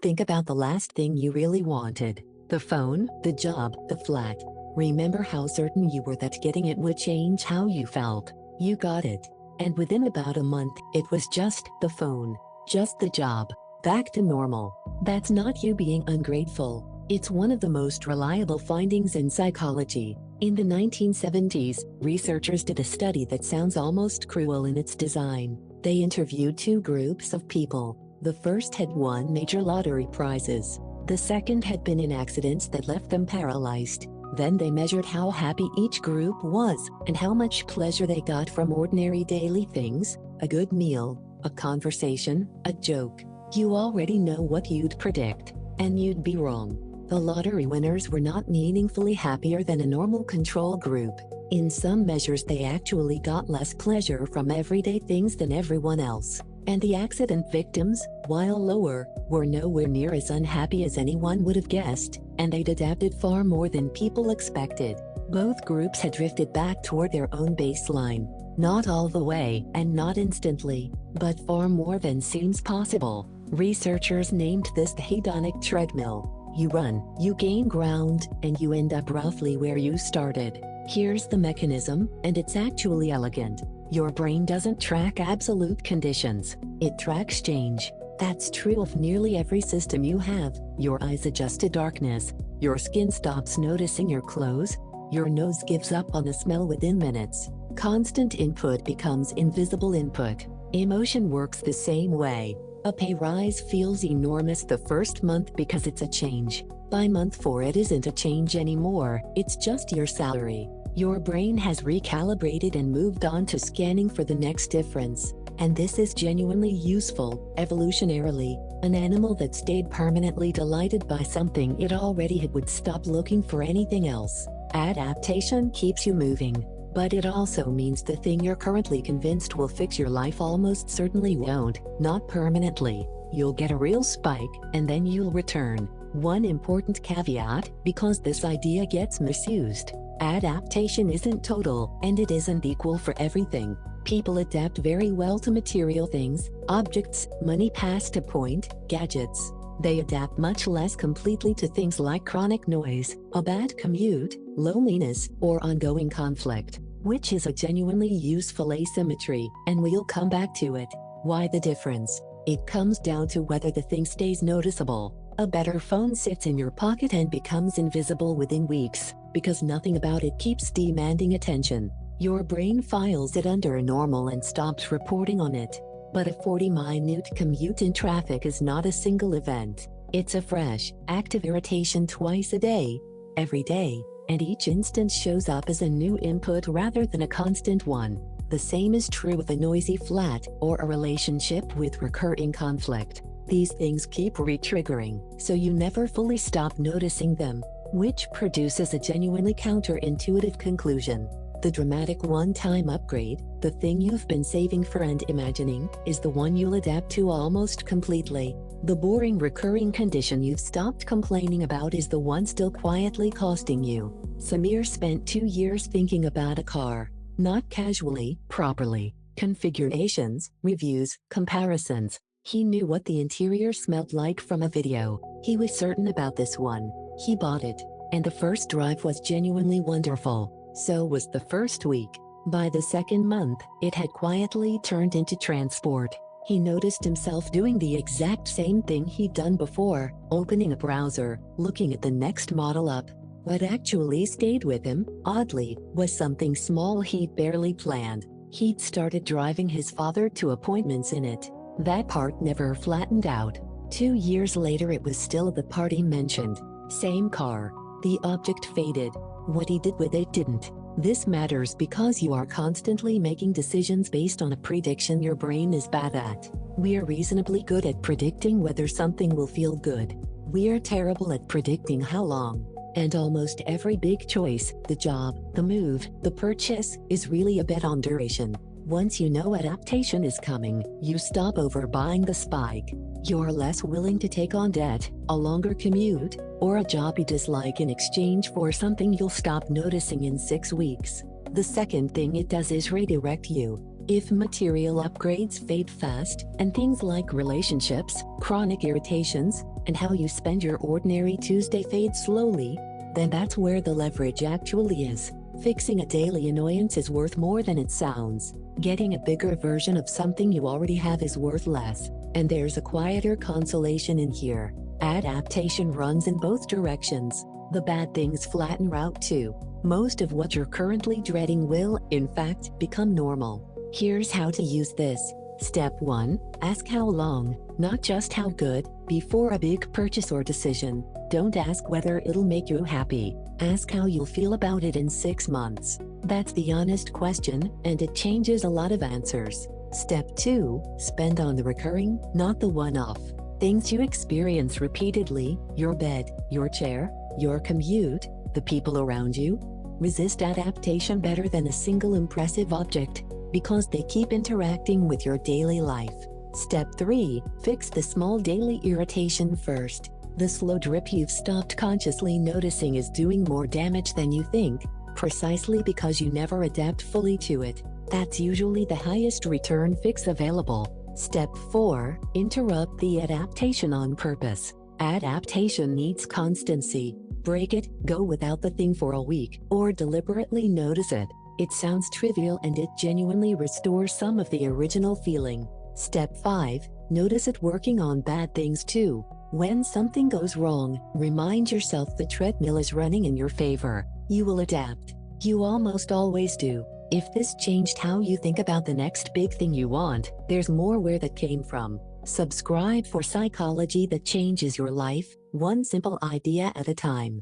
Think about the last thing you really wanted. The phone, the job, the flat. Remember how certain you were that getting it would change how you felt. You got it. And within about a month, it was just the phone. Just the job. Back to normal. That's not you being ungrateful. It's one of the most reliable findings in psychology. In the 1970s, researchers did a study that sounds almost cruel in its design. They interviewed two groups of people. The first had won major lottery prizes. The second had been in accidents that left them paralyzed. Then they measured how happy each group was and how much pleasure they got from ordinary daily things, a good meal, a conversation, a joke. You already know what you'd predict, and you'd be wrong. The lottery winners were not meaningfully happier than a normal control group. In some measures, they actually got less pleasure from everyday things than everyone else. And the accident victims, while lower, were nowhere near as unhappy as anyone would have guessed, and they'd adapted far more than people expected. Both groups had drifted back toward their own baseline. Not all the way, and not instantly, but far more than seems possible. Researchers named this the hedonic treadmill. You run, you gain ground, and you end up roughly where you started. Here's the mechanism, and it's actually elegant. Your brain doesn't track absolute conditions. It tracks change. That's true of nearly every system you have. Your eyes adjust to darkness. Your skin stops noticing your clothes. Your nose gives up on the smell within minutes. Constant input becomes invisible input. Emotion works the same way. A pay rise feels enormous the first month because it's a change. By month 4 it isn't a change anymore, it's just your salary. Your brain has recalibrated and moved on to scanning for the next difference. And this is genuinely useful, evolutionarily. An animal that stayed permanently delighted by something it already had would stop looking for anything else. Adaptation keeps you moving. But it also means the thing you're currently convinced will fix your life almost certainly won't, not permanently. You'll get a real spike, and then you'll return. One important caveat, because this idea gets misused. Adaptation isn't total, and it isn't equal for everything. People adapt very well to material things, objects, money past a point, gadgets. They adapt much less completely to things like chronic noise, a bad commute, loneliness, or ongoing conflict, which is a genuinely useful asymmetry, and we'll come back to it. Why the difference? It comes down to whether the thing stays noticeable. A better phone sits in your pocket and becomes invisible within weeks, because nothing about it keeps demanding attention. Your brain files it under a normal and stops reporting on it. But a 40-minute commute in traffic is not a single event. It's a fresh, active irritation twice a day, every day, and each instance shows up as a new input rather than a constant one. The same is true of a noisy flat or a relationship with recurring conflict. These things keep re-triggering, so you never fully stop noticing them, which produces a genuinely counterintuitive conclusion. The dramatic one-time upgrade, the thing you've been saving for and imagining, is the one you'll adapt to almost completely. The boring recurring condition you've stopped complaining about is the one still quietly costing you. Samir spent 2 years thinking about a car. Not casually, properly. Configurations, reviews, comparisons. He knew what the interior smelled like from a video. He was certain about this one. He bought it. And the first drive was genuinely wonderful. So was the first week. By the second month, it had quietly turned into transport. He noticed himself doing the exact same thing he'd done before, opening a browser, looking at the next model up. What actually stayed with him, oddly, was something small he'd barely planned. He'd started driving his father to appointments in it. That part never flattened out. 2 years later it was still the part he mentioned. Same car. The object faded. What he did with it didn't. This matters because you are constantly making decisions based on a prediction your brain is bad at. We're reasonably good at predicting whether something will feel good. We're terrible at predicting how long. And almost every big choice, the job, the move, the purchase, is really a bet on duration. Once you know adaptation is coming, you stop overbuying the spike. You're less willing to take on debt, a longer commute, or a job you dislike in exchange for something you'll stop noticing in 6 weeks. The second thing it does is redirect you. If material upgrades fade fast, and things like relationships, chronic irritations, and how you spend your ordinary Tuesday fades slowly, then that's where the leverage actually is. Fixing a daily annoyance is worth more than it sounds. Getting a bigger version of something you already have is worth less. And there's a quieter consolation in here. Adaptation runs in both directions. The bad things flatten Route 2. Most of what you're currently dreading will, in fact, become normal. Here's how to use this. Step 1. Ask how long, not just how good, before a big purchase or decision. Don't ask whether it'll make you happy. Ask how you'll feel about it in 6 months. That's the honest question, and it changes a lot of answers. Step 2. Spend on the recurring, not the one-off. Things you experience repeatedly: your bed, your chair, your commute, the people around you. Resist adaptation better than a single impressive object, because they keep interacting with your daily life. Step 3. Fix the small daily irritation first. The slow drip you've stopped consciously noticing is doing more damage than you think, precisely because you never adapt fully to it. That's usually the highest return fix available. Step 4. Interrupt the adaptation on purpose. Adaptation needs constancy. Break it, go without the thing for a week, or deliberately notice it. It sounds trivial and it genuinely restores some of the original feeling. Step 5. Notice it working on bad things too. When something goes wrong, remind yourself the treadmill is running in your favor. You will adapt. You almost always do. If this changed how you think about the next big thing you want, there's more where that came from. Subscribe for psychology that changes your life, one simple idea at a time.